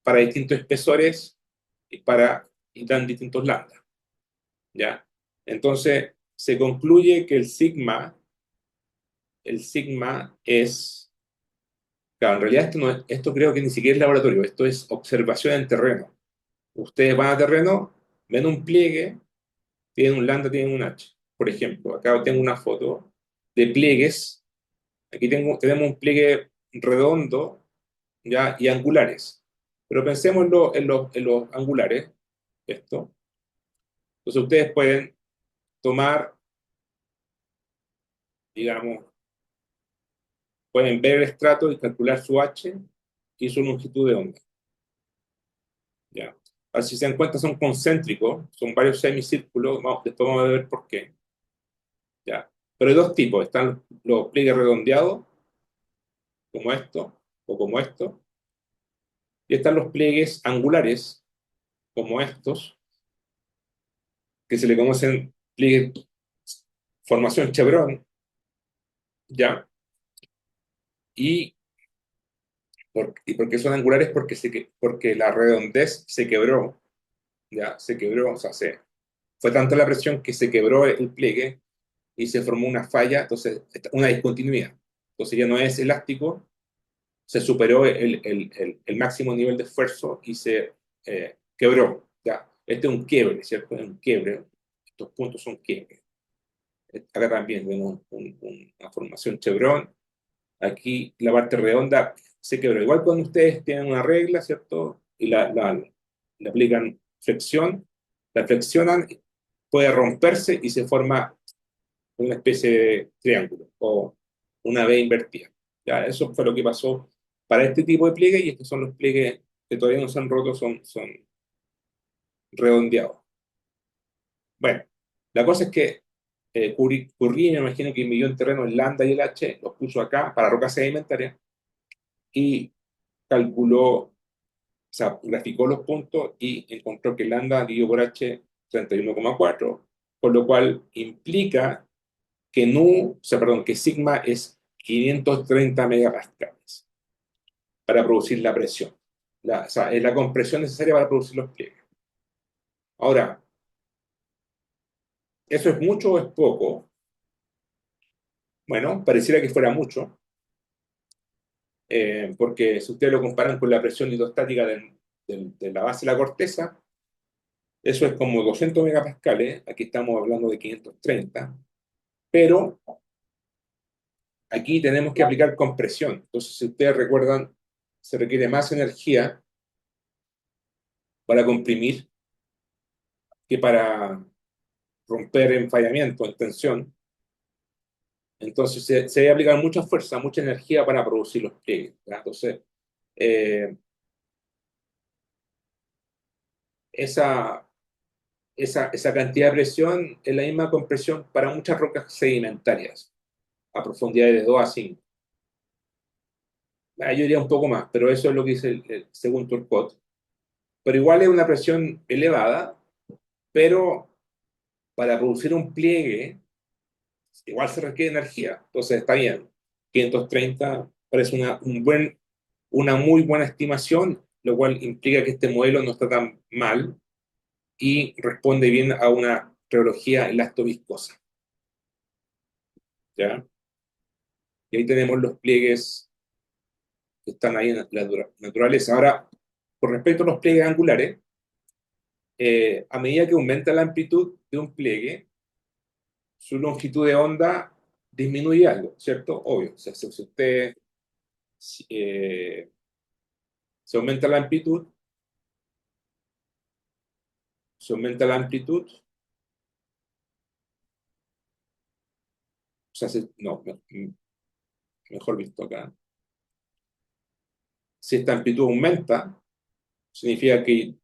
para distintos espesores y dan distintos lambda, ¿ya? Entonces se concluye que el sigma es, claro, en realidad esto creo que ni siquiera es laboratorio, esto es observación en terreno. Ustedes van a terreno, ven un pliegue, tienen un lambda, tienen un h. Por ejemplo, acá tengo una foto de pliegues. Aquí tenemos un pliegue redondo, ¿ya? Y angulares. Pero pensemos en los angulares, esto. Entonces ustedes pueden tomar, digamos, pueden ver el estrato y calcular su h y su longitud de onda. ¿Ya? Ahora, si se dan cuenta, son concéntricos, son varios semicírculos, después vamos a ver por qué. ¿Ya? Pero hay dos tipos, están los pliegues redondeados, como esto, o como esto, y están los pliegues angulares, como estos, que se le conocen pliegues formación chevron, ¿ya? Y ¿Y por qué son angulares? Porque la redondez se quebró, ya, se quebró, o sea, fue tanta la presión que se quebró el pliegue y se formó una falla, entonces, una discontinuidad. Entonces ya no es elástico, se superó el máximo nivel de esfuerzo y se quebró. Ya. Este es un quiebre, ¿cierto? Es un quiebre. Estos puntos son quiebres. Acá también vemos una formación chevron. Aquí la parte redonda se quebró. Igual cuando ustedes tienen una regla, ¿cierto? Y le aplican flexión, la flexionan, puede romperse y se forma una especie de triángulo o una V invertida. ¿Ya? Eso fue lo que pasó para este tipo de pliegue y estos son los pliegues que todavía no se han roto, son redondeados. Bueno, la cosa es que Curry, me imagino que midió en terreno el lambda y el h, los puso acá para rocas sedimentarias y calculó, o sea, graficó los puntos y encontró que lambda dividido por h 31,4, por lo cual implica que nu, o sea, perdón, que sigma es 530 megapascales para producir la presión. O sea, es la compresión necesaria para producir los pliegues. Ahora, ¿eso es mucho o es poco? Bueno, pareciera que fuera mucho, porque si ustedes lo comparan con la presión hidrostática de la base de la corteza, eso es como 200 megapascales, aquí estamos hablando de 530, pero aquí tenemos que aplicar compresión. Entonces, si ustedes recuerdan, se requiere más energía para comprimir que para romper enfriamiento en tensión. Entonces se debe aplicar mucha fuerza, mucha energía para producir los pliegues. ¿Ya? Entonces, eh, esa, esa cantidad de presión es la misma compresión para muchas rocas sedimentarias a profundidades de 2 a 5. Yo diría un poco más, pero eso es lo que dice según Turcotte. Pero igual es una presión elevada, pero para producir un pliegue igual se requiere energía. Entonces está bien. 530 parece una muy buena estimación, lo cual implica que este modelo no está tan mal y responde bien a una reología elastoviscosa. ¿Ya? Y ahí tenemos los pliegues que están ahí en la naturaleza. Ahora, con respecto a los pliegues angulares, a medida que aumenta la amplitud de un pliegue, su longitud de onda disminuye algo, ¿cierto? Obvio. O sea, si usted eh, se aumenta la amplitud, se aumenta la amplitud, o sea, no, mejor visto acá. Si esta amplitud aumenta, significa que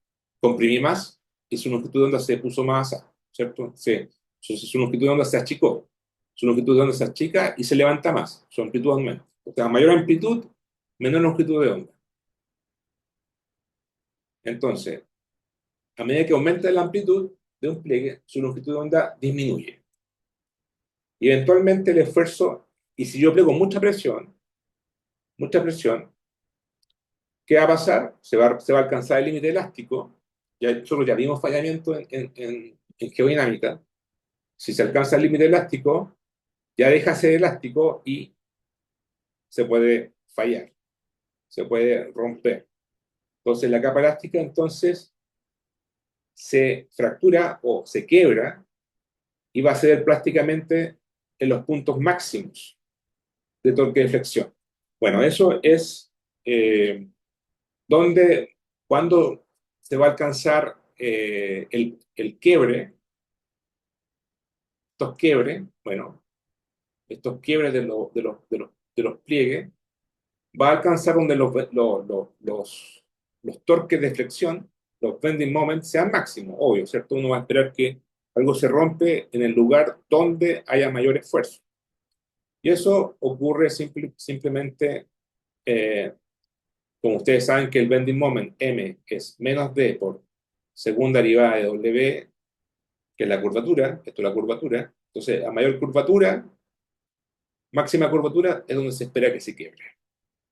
comprimí más y su longitud de onda se puso más, ¿cierto? Su longitud de onda se achicó. Su longitud de onda se achica y se levanta más. Su amplitud aumenta. O sea, mayor amplitud, menor longitud de onda. Entonces, a medida que aumenta la amplitud de un pliegue, su longitud de onda disminuye. Y eventualmente el esfuerzo, y si yo aplico mucha presión, ¿qué va a pasar? Se va a alcanzar el límite elástico. Nosotros ya vimos fallamiento en geodinámica. Si se alcanza el límite elástico, ya deja de ser elástico y se puede fallar, se puede romper. Entonces la capa elástica entonces se fractura o se quiebra y va a ceder plásticamente en los puntos máximos de torque de flexión. Bueno, eso es donde, cuando se va a alcanzar el quiebre, estos quiebres, bueno, estos quiebres de los pliegues, va a alcanzar donde los torques de flexión, los bending moments, sean máximos, obvio, ¿cierto? Uno va a esperar que algo se rompe en el lugar donde haya mayor esfuerzo. Y eso ocurre simplemente, como ustedes saben que el bending moment M es menos D por segunda derivada de W, que es la curvatura, esto es la curvatura. Entonces, a mayor curvatura, máxima curvatura, es donde se espera que se quiebre.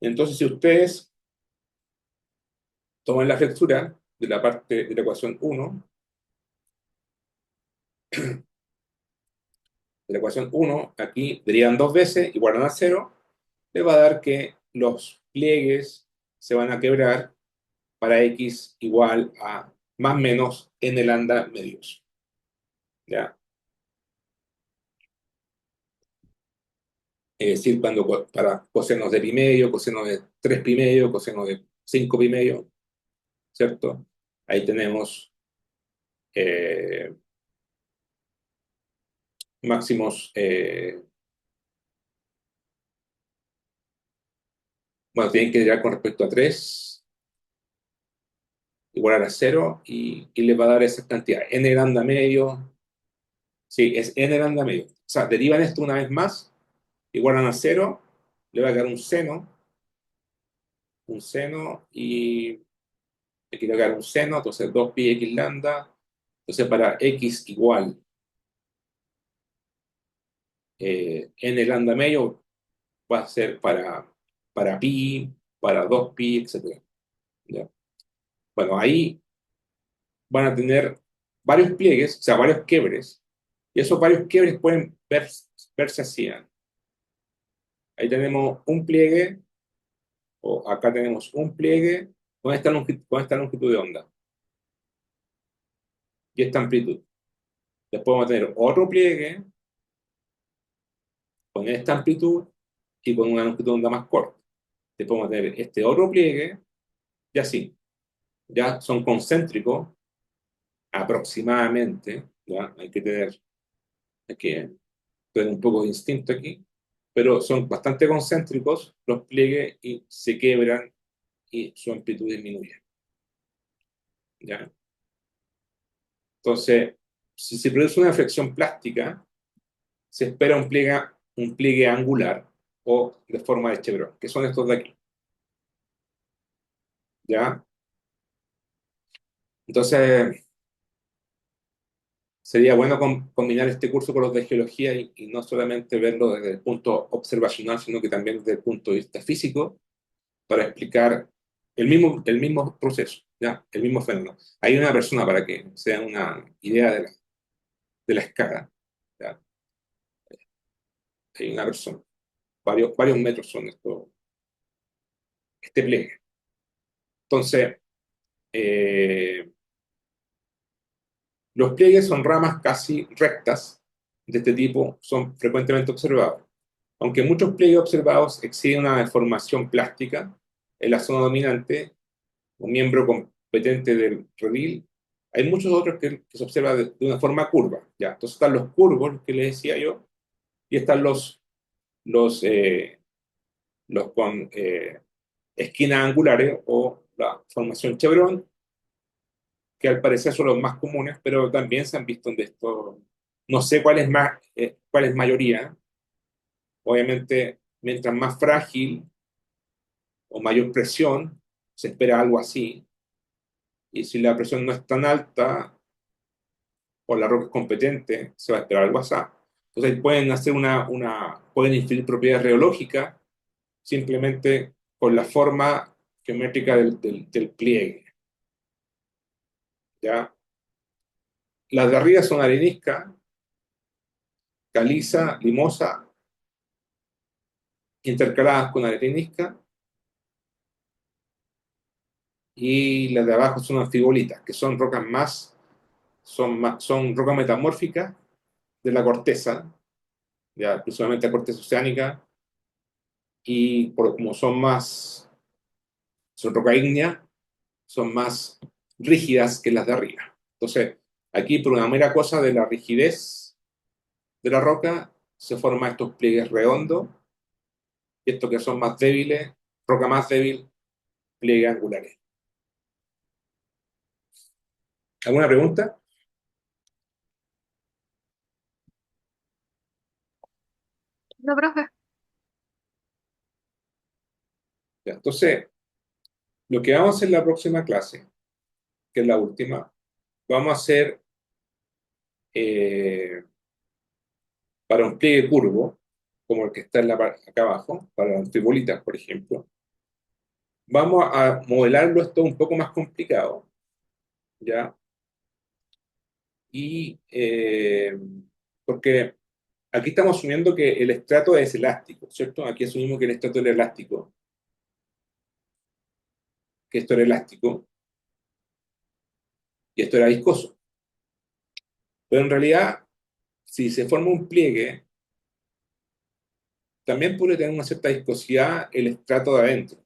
Entonces, si ustedes toman la flexura de la parte de la ecuación 1, aquí derivan dos veces y guardan a cero, le va a dar que los pliegues se van a quebrar para x igual a más o menos n lambda medios. ¿Ya? Es decir, para cosenos de pi medio, cosenos de 3 pi medio, cosenos de 5 pi medio, ¿cierto? Ahí tenemos eh, máximos, bueno, tienen que llegar con respecto a 3 igual a cero y le va a dar esa cantidad. N lambda medio, sí, es n lambda medio. O sea, derivan esto una vez más, igualan a cero, le va a quedar un seno y aquí le va a quedar un seno, entonces 2 pi x lambda. Entonces para x igual n lambda medio va a ser para pi, para 2 pi, etcétera. ¿Ya? Bueno, ahí van a tener varios pliegues, o sea, varios quiebres, y esos varios quiebres pueden verse así. ¿Eh? Ahí tenemos un pliegue, o acá tenemos un pliegue con esta longitud de onda y esta amplitud. Después vamos a tener otro pliegue con esta amplitud y con una longitud de onda más corta. Después vamos a tener este otro pliegue y así. Ya son concéntricos aproximadamente, ¿ya? Hay que tener un poco de instinto aquí, pero son bastante concéntricos los pliegues y se quiebran y su amplitud disminuye. ¿Ya? Entonces, si se produce una flexión plástica, se espera un pliegue angular o de forma de chevron, que son estos de aquí. ¿Ya? Entonces, sería bueno combinar este curso con los de geología y no solamente verlo desde el punto observacional, sino que también desde el punto de vista físico, para explicar el mismo proceso, ¿ya? El mismo fenómeno. Hay una persona, para que se den una idea de la escala, ¿ya? Hay una persona, varios metros son este pliegue. Entonces, eh, los pliegues son ramas casi rectas de este tipo, son frecuentemente observados. Aunque muchos pliegues observados exhiben una deformación plástica en la zona dominante, un miembro competente del redil, hay muchos otros que se observan de una forma curva. ¿Ya? Entonces están los curvos, los que les decía yo, y están los, eh, los con esquinas angulares o la formación chevron, que al parecer son los más comunes, pero también se han visto de esto. No sé cuál es mayoría. Obviamente, mientras más frágil o mayor presión, se espera algo así. Y si la presión no es tan alta o la roca es competente, se va a esperar algo así. Entonces pueden hacer pueden inferir propiedades reológicas simplemente con la forma geométrica del pliegue. ¿Ya? Las de arriba son arenisca, caliza, limosa, intercaladas con arenisca, y las de abajo son anfibolitas, que son rocas son rocas metamórficas de la corteza, ya principalmente la corteza oceánica, y como son roca ígnea, son más rígidas que las de arriba. Entonces, aquí por una mera cosa de la rigidez de la roca, se forman estos pliegues redondos, y estos que son más débiles, roca más débil, pliegues angulares. ¿Alguna pregunta? No, profe. Ya, entonces, lo que vamos a hacer en la próxima clase, que es la última, vamos a hacer eh, para un pliegue curvo, como el que está acá abajo, para las tribolitas, por ejemplo, vamos a modelarlo esto un poco más complicado, ¿ya? Y porque aquí estamos asumiendo que el estrato es elástico, ¿cierto? Aquí asumimos que el estrato era elástico, que esto era elástico y esto era viscoso. Pero en realidad, si se forma un pliegue, también puede tener una cierta viscosidad el estrato de adentro,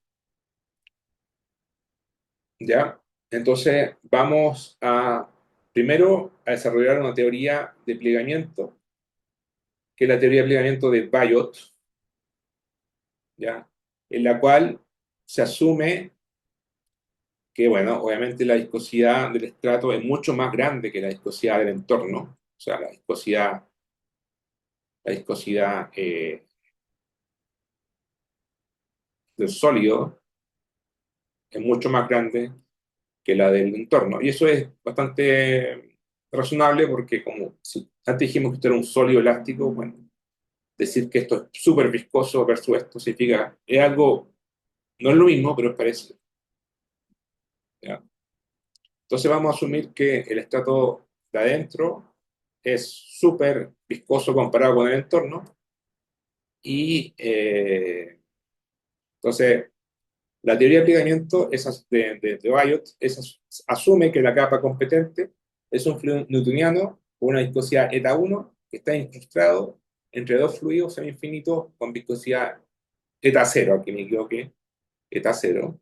¿ya? Entonces, vamos a primero a desarrollar una teoría de plegamiento, que es la teoría de plegamiento de Biot, ¿ya? En la cual se asume que, bueno, obviamente la viscosidad del estrato es mucho más grande que la viscosidad del entorno, o sea, la viscosidad del sólido es mucho más grande que la del entorno. Y eso es bastante razonable porque como antes dijimos que esto era un sólido elástico, bueno, decir que esto es súper viscoso versus esto significa, es algo, no es lo mismo, pero es parecido, ¿ya? Entonces vamos a asumir que el estrato de adentro es súper viscoso comparado con el entorno y entonces la teoría de aplicamiento de Biot asume que la capa competente es un fluido newtoniano con una viscosidad eta 1 que está incrustado entre dos fluidos semi-infinitos con viscosidad eta 0, aquí me equivoqué, eta 0.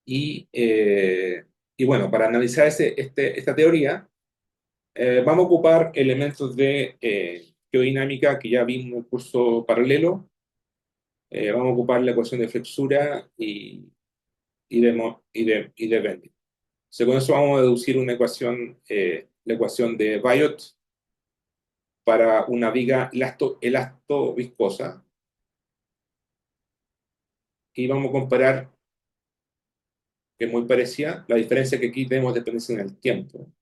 Y, y bueno, para analizar esta teoría, vamos a ocupar elementos de geodinámica que ya vimos en el curso paralelo. Vamos a ocupar la ecuación de flexura y de bending. Según eso vamos a deducir una ecuación, la ecuación de Biot para una viga elasto-viscosa y vamos a comparar, que es muy parecida, la diferencia que aquí tenemos dependencia en el tiempo.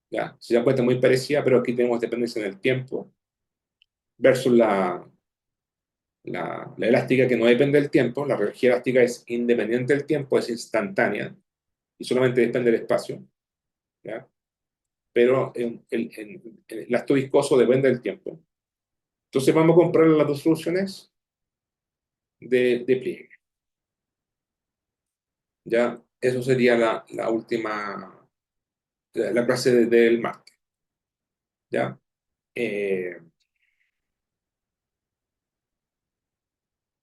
¿Ya? Se da cuenta muy parecida, pero aquí tenemos dependencia en el tiempo versus la elástica que no depende del tiempo. La energía elástica es independiente del tiempo, es instantánea y solamente depende del espacio, ¿ya? Pero el elasto viscoso depende del tiempo. Entonces vamos a comprar las dos soluciones de pliegue. Ya, eso sería la última, la clase del martes. Ya, Eh,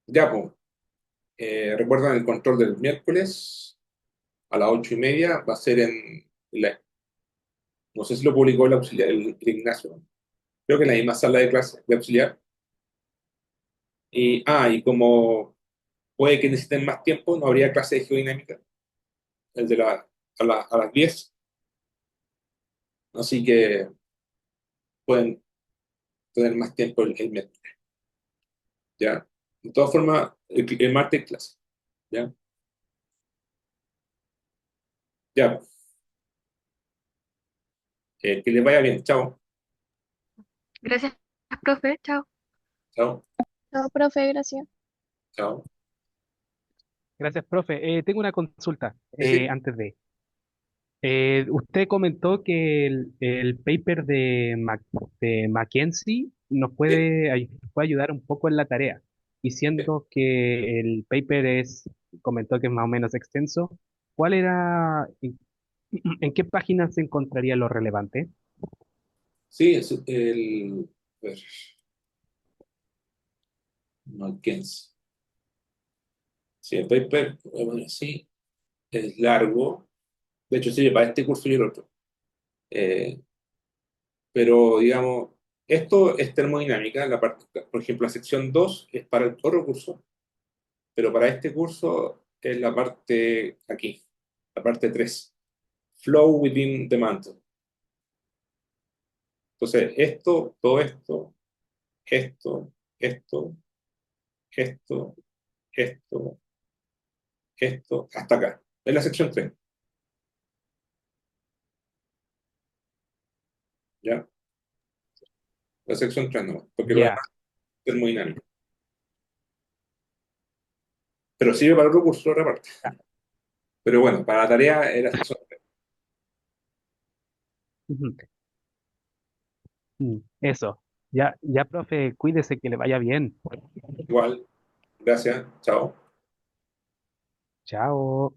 ya pues, recuerdan el control del miércoles a las 8:30, va a ser no sé si lo publicó el auxiliar, el Ignacio, creo que en la misma sala de clase de auxiliar. Y como puede que necesiten más tiempo, no habría clase de geodinámica, el de a las 10, así que pueden tener más tiempo el miércoles. ¿Ya? De todas formas, el martes clase. ¿Ya? Ya, que les vaya bien. Chao. Gracias, profe. Chao. Chao. No, profe, gracias. Chao. Gracias, profe. Tengo una consulta Sí, sí. antes de. Usted comentó que el paper de Mackenzie Sí, nos puede ayudar un poco en la tarea. Y sí. siendo que el paper comentó que es más o menos extenso, ¿cuál era, en qué página se encontraría lo relevante? Sí, a ver, Mackenzie. Sí, el paper, bueno, sí, es largo. De hecho, sirve para este curso y el otro. Eh, pero, digamos, esto es termodinámica. Por ejemplo, la sección 2 es para el otro curso, pero para este curso es la parte aquí, la parte 3, Flow within the mantle. Entonces, todo esto, esto, esto, esto, esto, hasta acá. Es la sección 3, ¿ya? La sección 3 no, porque lo demás Ya, es termodinámica. Pero sirve para otro curso otra parte. Pero bueno, para la tarea era eso. Ujú. Eso. Ya, ya, profe, cuídese que le vaya bien. Igual, gracias, chao. Chao.